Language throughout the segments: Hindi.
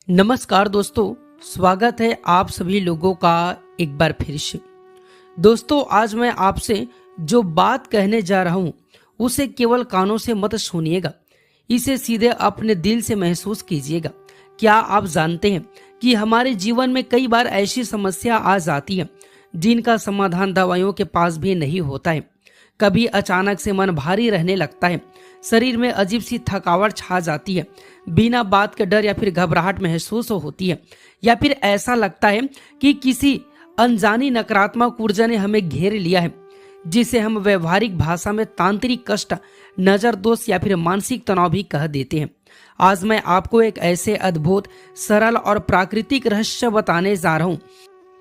नमस्कार दोस्तों, स्वागत है आप सभी लोगों का एक बार फिर से। दोस्तों, आज मैं आपसे जो बात कहने जा रहा हूँ उसे केवल कानों से मत सुनिएगा, इसे सीधे अपने दिल से महसूस कीजिएगा। क्या आप जानते हैं कि हमारे जीवन में कई बार ऐसी समस्या आ जाती है जिनका समाधान दवाइयों के पास भी नहीं होता है। कभी अचानक से मन भारी रहने लगता है, शरीर में अजीब सी थकावट छा जाती है, बिना बात के डर या फिर घबराहट महसूस होती है, या फिर ऐसा लगता है कि किसी अनजानी नकारात्मक ऊर्जा ने हमें घेर लिया है, जिसे हम व्यवहारिक भाषा में तांत्रिक कष्ट, नजर दोष या फिर मानसिक तनाव भी कह देते हैं। आज मैं आपको एक ऐसे अद्भुत, सरल और प्राकृतिक रहस्य बताने जा रहा हूँ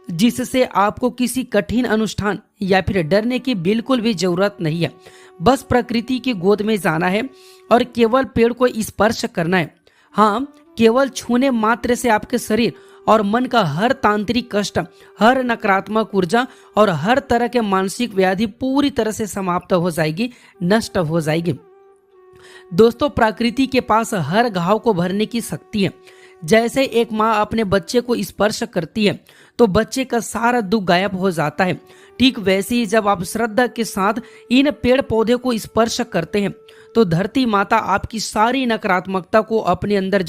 जिससे आपको किसी कठिन अनुष्ठान या फिर डरने की बिल्कुल भी जरूरत नहीं है। बस प्रकृति की गोद में जाना है और केवल पेड़ को स्पर्श करना है। हाँ, केवल छूने मात्र से आपके शरीर और मन का हर तांत्रिक कष्ट, हर नकारात्मक ऊर्जा और हर तरह के मानसिक व्याधि पूरी तरह से समाप्त हो जाएगी, नष्ट हो जाएगी। दोस्तों, प्रकृति के पास हर घाव को भरने की शक्ति है। जैसे एक माँ अपने बच्चे को स्पर्श करती है तो बच्चे का सारा दुख गायब हो जाता है, ठीक वैसे ही जब आप श्रद्धा के साथ इन पेड़ पौधे को स्पर्श करते हैं तो धरती माता आपकी सारी नकारात्मकता को अपने अंदर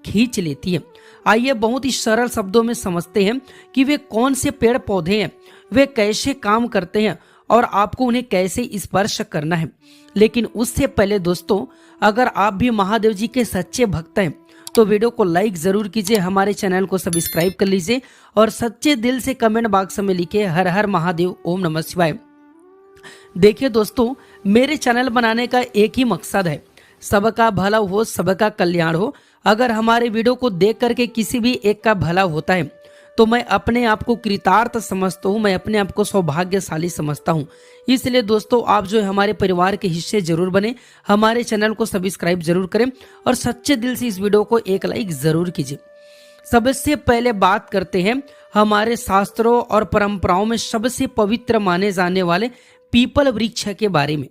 खींच लेती है। आइए बहुत ही सरल शब्दों में समझते हैं कि वे कौन से पेड़ पौधे हैं, वे कैसे काम करते हैं और आपको उन्हें कैसे स्पर्श करना है। लेकिन उससे पहले दोस्तों, अगर आप भी महादेव जी के सच्चे भक्त हैं तो वीडियो को लाइक जरूर कीजिए, हमारे चैनल को सब्सक्राइब कर लीजिए और सच्चे दिल से कमेंट बॉक्स में लिखे हर हर महादेव, ओम नमः शिवाय। देखिए दोस्तों, मेरे चैनल बनाने का एक ही मकसद है, सबका भला हो, सबका कल्याण हो। अगर हमारे वीडियो को देख करके किसी भी एक का भला होता है तो मैं अपने आप को कृतार्थ समझता हूँ, मैं अपने आप को सौभाग्यशाली समझता हूँ। इसलिए दोस्तों, आप जो है हमारे परिवार के हिस्से जरूर बने, हमारे चैनल को सब्सक्राइब जरूर करें और सच्चे दिल से इस वीडियो को एक लाइक जरूर कीजिए। सबसे पहले बात करते हैं हमारे शास्त्रों और परंपराओं में सबसे पवित्र माने जाने वाले पीपल वृक्ष के बारे में।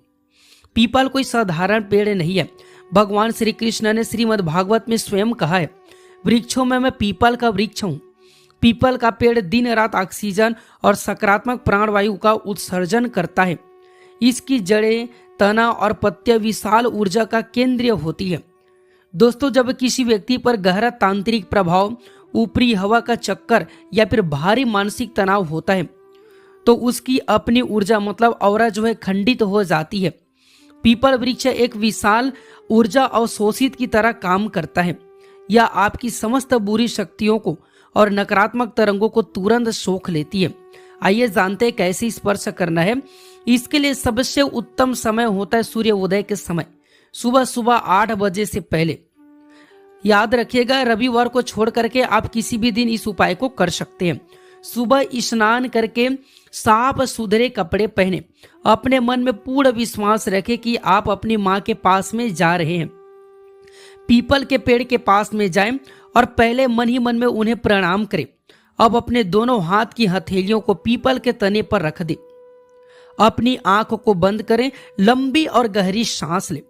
पीपल कोई साधारण पेड़ नहीं है। भगवान श्री कृष्ण ने श्रीमद् भागवत में स्वयं कहा है, वृक्षों में मैं पीपल का वृक्ष हूँ। पीपल का पेड़ दिन रात ऑक्सीजन और सकारात्मक प्राणवायु का उत्सर्जन करता है। इसकी जड़ें, तना और पत्ते विशाल ऊर्जा का केंद्र होती है। दोस्तों, जब किसी व्यक्ति पर गहरा तांत्रिक प्रभाव, ऊपरी हवा का चक्कर या फिर भारी मानसिक तनाव होता है तो उसकी अपनी ऊर्जा मतलब ऑरा खंडित हो जाती है। पीपल वृक्ष एक विशाल ऊर्जा अवशोषित की तरह काम करता है। यह आपकी समस्त बुरी शक्तियों को और नकारात्मक तरंगों को तुरंत सोख लेती है। आइए जानते हैं कैसे स्पर्श करना है। इसके लिए सबसे उत्तम समय होता है सूर्य उदय के समय, सुबह सुबह 8 बजे से पहले। याद रखिएगा, रविवार को छोड़ करके आप किसी भी दिन इस उपाय को कर सकते हैं। सुबह स्नान करके साफ सुथरे कपड़े पहने, अपने मन में पूर्ण विश्वास रखें कि आप अपनी माँ के पास में जा रहे हैं। पीपल के पेड़ के पास में जाएं और पहले मन ही मन में उन्हें प्रणाम करें। अब अपने दोनों हाथ की हथेलियों को पीपल के तने पर रख दें। अपनी आंख को बंद करें, लंबी और गहरी सांस लें।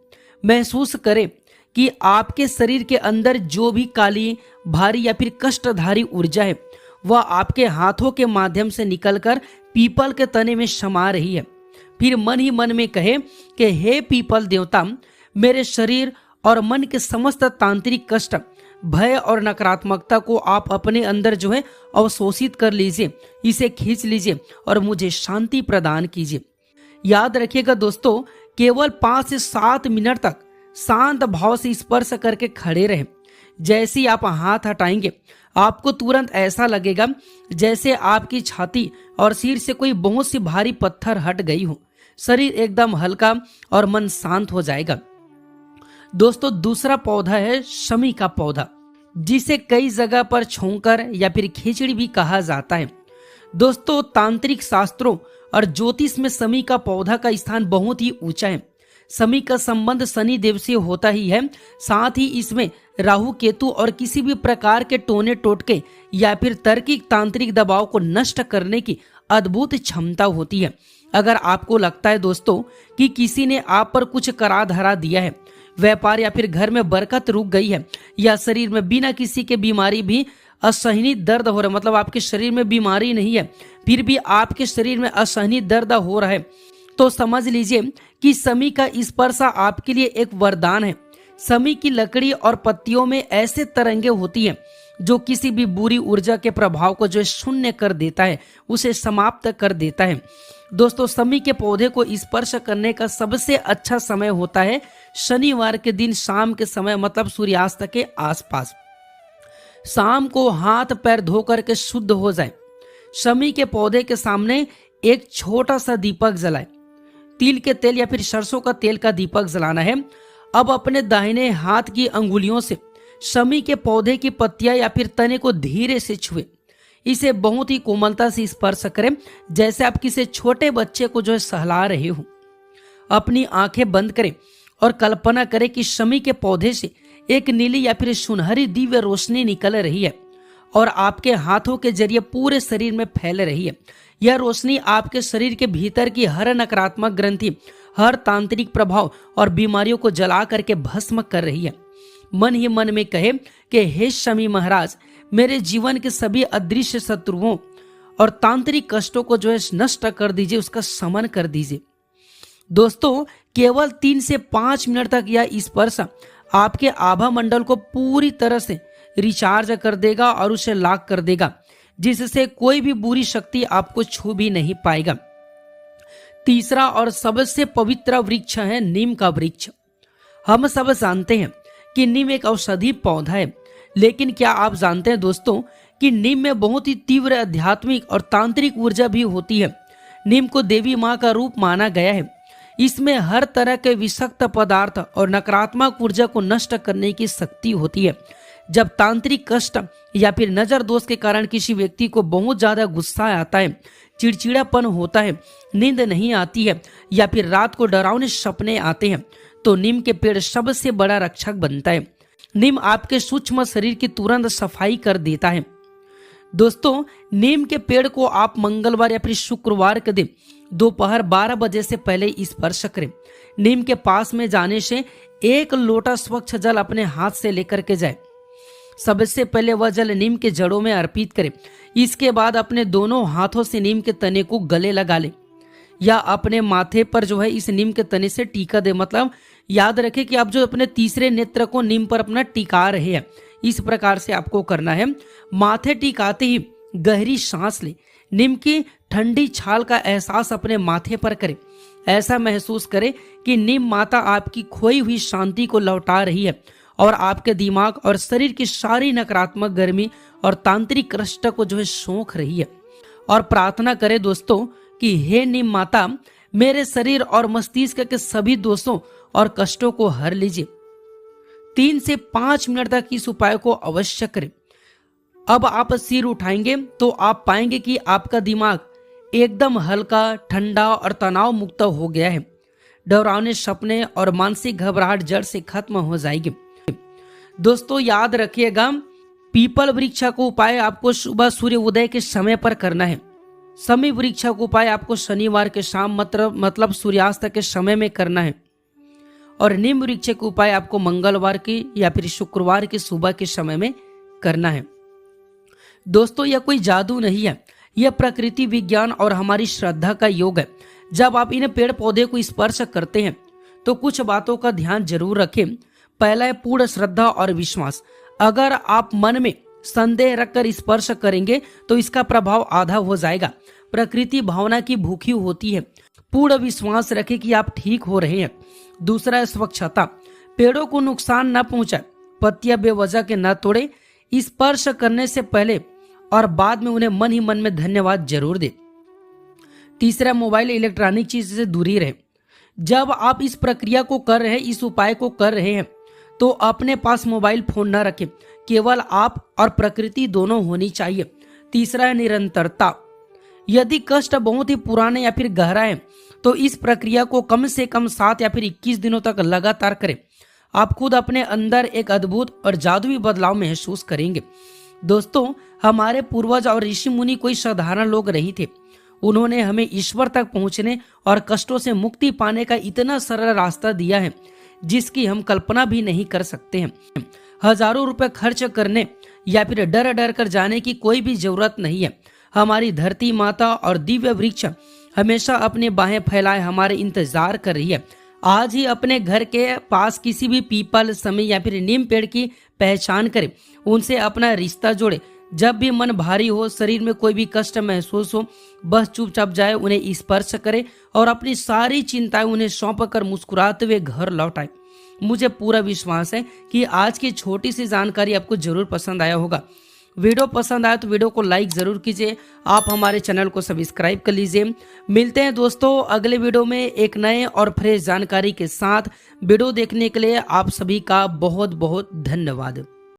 महसूस करें कि आपके शरीर के अंदर जो भी काली, भारी या फिर कष्टधारी ऊर्जा है वह आपके हाथों के माध्यम से निकलकर पीपल के तने में समा रही है। फिर मन ही मन में कहे कि हे पीपल देवता, मेरे शरीर और मन के समस्त तांत्रिक कष्ट, भय और नकारात्मकता को आप अपने अंदर अवशोषित कर लीजिए, इसे खींच लीजिए और मुझे शांति प्रदान कीजिए। याद रखिएगा दोस्तों, केवल 5 से 7 मिनट तक शांत भाव से स्पर्श करके खड़े रहें। जैसे ही आप हाथ हटाएंगे आपको तुरंत ऐसा लगेगा जैसे आपकी छाती और सिर से कोई बहुत सी भारी पत्थर हट गई हो। शरीर एकदम हल्का और मन शांत हो जाएगा। दोस्तों, दूसरा पौधा है शमी का पौधा, जिसे कई जगह पर छोंकर या फिर खिचड़ी भी कहा जाता है। दोस्तों, तांत्रिक शास्त्रों और ज्योतिष में शमी का पौधा का स्थान बहुत ही ऊंचा है। शमी का संबंध शनि देव से होता ही है, साथ ही इसमें राहु, केतु और किसी भी प्रकार के टोने टोटके या फिर तार्किक तांत्रिक दबाव को नष्ट करने की अद्भुत क्षमता होती है। अगर आपको लगता है दोस्तों कि किसी ने आप पर कुछ करा धरा दिया है, व्यापार या फिर घर में बरकत रुक गई है, या शरीर में बिना किसी के बीमारी भी असहनीय दर्द हो रहा है, मतलब आपके शरीर में बीमारी नहीं है फिर भी आपके शरीर में असहनीय दर्द हो रहा है, तो समझ लीजिए कि शमी का स्पर्श आपके लिए एक वरदान है। शमी की लकड़ी और पत्तियों में ऐसे तरंगे होती हैं जो किसी भी बुरी ऊर्जा के प्रभाव को जो शून्य कर देता है, उसे समाप्त कर देता है। दोस्तों, शमी के पौधे को स्पर्श करने का सबसे अच्छा समय होता है शनिवार के दिन शाम के समय, मतलब सूर्यास्त के आसपास। शाम को हाथ पैर धो करके शुद्ध हो जाए। शमी के पौधे के सामने एक छोटा सा दीपक जलाए। तिल के तेल या फिर सरसों का तेल का दीपक जलाना है। अब अपने दाहिने हाथ की अंगुलियों से शमी के पौधे की पत्तियां या फिर तने को धीरे से छुए। इसे बहुत ही कोमलता से स्पर्श करें, जैसे आप किसी छोटे बच्चे को जो है सहला रहे हो। अपनी आंखें बंद करें और कल्पना करें कि शमी के पौधे से एक नीली या फिर सुनहरी दिव्य रोशनी निकल रही है और आपके हाथों के जरिए पूरे शरीर में फैल रही है। यह रोशनी आपके शरीर के भीतर की हर नकारात्मक ग्रंथि, हर तांत्रिक प्रभाव और बीमारियों को जला करके भस्म कर रही है। मन ही मन में कहे कि हे शमी महाराज, मेरे जीवन के सभी अदृश्य शत्रुओं और तांत्रिक कष्टों को जो है नष्ट कर दीजिए, उसका शमन कर दीजिए। दोस्तों, केवल 3 से 5 मिनट तक यह स्पर्श आपके आभा मंडल को पूरी तरह से रिचार्ज कर देगा और उसे लॉक कर देगा, जिससे कोई भी बुरी शक्ति आपको छू भी नहीं पाएगा। तीसरा और सबसे पवित्र वृक्ष है नीम का वृक्ष। हम सब जानते हैं कि नीम एक औषधि पौधा है, लेकिन क्या आप जानते हैं दोस्तों कि नीम में बहुत ही तीव्र आध्यात्मिक और तांत्रिक ऊर्जा भी होती है। नीम को देवी माँ का रूप माना गया है। इसमें हर तरह के विषाक्त पदार्थ और नकारात्मक ऊर्जा को नष्ट करने की शक्ति होती है। जब तांत्रिक कष्ट या फिर नजर दोष के कारण किसी व्यक्ति को बहुत ज्यादा गुस्सा आता है, चिड़चिड़ापन होता है, नींद नहीं आती है या फिर रात को डरावने सपने आते हैं, तो नीम के पेड़ सबसे बड़ा रक्षक बनता है। नीम आपके सूक्ष्म शरीर की तुरंत सफाई कर देता है। दोस्तों, नीम के पेड़ को आप मंगलवार या फिर शुक्रवार के दिन दोपहर 12 बजे से पहले स्पर्श करें। नीम के पास में जाने से 1 लोटा स्वच्छ जल अपने हाथ से लेकर के जाए। सबसे पहले वह जल नीम के जड़ों में अर्पित करें। इसके बाद अपने दोनों हाथों से नीम के तने को गले लगा ले या अपने माथे पर जो है इस नीम के तने से टीका दे। मतलब याद रखें कि आप जो अपने तीसरे नेत्र को नीम पर अपना टिका रहे हैं, इस प्रकार से आपको करना है। माथे टिकाते ही गहरी सांस ले। नीम की ठंडी छाल का एहसास अपने माथे पर करें। ऐसा महसूस करें कि नीम माता आपकी खोई हुई शांति को लौटा रही है और आपके दिमाग और शरीर की सारी नकारात्मक गर्मी और तांत्रिक कष्ट को जो है सोख रही है। और प्रार्थना करें दोस्तों कि हे नीम माता, मेरे शरीर और मस्तिष्क के सभी दोषों और कष्टों को हर लीजिए। 3 से 5 मिनट तक इस उपाय को अवश्य करें। अब आप सिर उठाएंगे तो आप पाएंगे कि आपका दिमाग एकदम हल्का, ठंडा और तनाव मुक्त हो गया है। डरावने सपने और मानसिक घबराहट जड़ से खत्म हो जाएगी। दोस्तों, याद रखिएगा, पीपल वृक्ष को उपाय आपको सुबह सूर्य उदय के समय पर करना है। शमी वृक्ष को उपाय आपको शनिवार के शाम मतलब सूर्यास्त के समय में करना है। और नीम वृक्ष के उपाय आपको मंगलवार की या फिर शुक्रवार की सुबह के समय में करना है। दोस्तों, यह कोई जादू नहीं है, यह प्रकृति विज्ञान और हमारी श्रद्धा का योग है। जब आप इन पेड़ पौधे को स्पर्श करते हैं तो कुछ बातों का ध्यान जरूर रखें। पहला है पूर्ण श्रद्धा और विश्वास। अगर आप मन में संदेह रखकर स्पर्श करेंगे तो इसका प्रभाव आधा हो जाएगा। प्रकृति भावना की भूखी होती है। पूर्ण विश्वास रखें कि आप ठीक हो रहे हैं। दूसरा है स्वच्छता। पेड़ों को नुकसान न पहुंचाए, पत्तियां बेवजह के न तोड़े। स्पर्श करने से पहले और बाद में उन्हें मन ही मन में धन्यवाद जरूर दे। तीसरा, मोबाइल इलेक्ट्रॉनिक चीज से दूरी रहे। जब आप इस प्रक्रिया को कर रहे हैं, इस उपाय को कर रहे हैं, तो अपने पास मोबाइल फोन न रखें। केवल आप और प्रकृति दोनों होनी चाहिए। तीसरा है निरंतरता। यदि कष्ट बहुत ही पुराने या फिर गहरा है तो इस प्रक्रिया को कम से कम 7 या फिर 21 दिनों तक लगातार करें। आप खुद अपने अंदर एक अद्भुत और जादुई बदलाव महसूस करेंगे। दोस्तों, हमारे पूर्वज और ऋषि मुनि कोई साधारण लोग नहीं थे। उन्होंने हमें ईश्वर तक पहुंचने और कष्टों से मुक्ति पाने का इतना सरल रास्ता दिया है जिसकी हम कल्पना भी नहीं कर सकते हैं। हजारों रुपए खर्च करने या फिर डर डर कर जाने की कोई भी जरूरत नहीं है। हमारी धरती माता और दिव्य वृक्ष हमेशा अपने बाहें फैलाए हमारे इंतजार कर रही है। आज ही अपने घर के पास किसी भी पीपल, समी या फिर नीम पेड़ की पहचान करें, उनसे अपना रिश्ता जोड़े। जब भी मन भारी हो, शरीर में कोई भी कष्ट महसूस हो, बस चुपचाप जाए, उन्हें स्पर्श करे और अपनी सारी चिंताएं उन्हें सौंप कर मुस्कुराते हुए घर लौट आए। मुझे पूरा विश्वास है कि आज की छोटी सी जानकारी आपको जरूर पसंद आया होगा। वीडियो पसंद आया तो वीडियो को लाइक जरूर कीजिए। आप हमारे चैनल को सब्सक्राइब कर लीजिए। मिलते हैं दोस्तों अगले वीडियो में एक नए और फ्रेश जानकारी के साथ। वीडियो देखने के लिए आप सभी का बहुत बहुत धन्यवाद।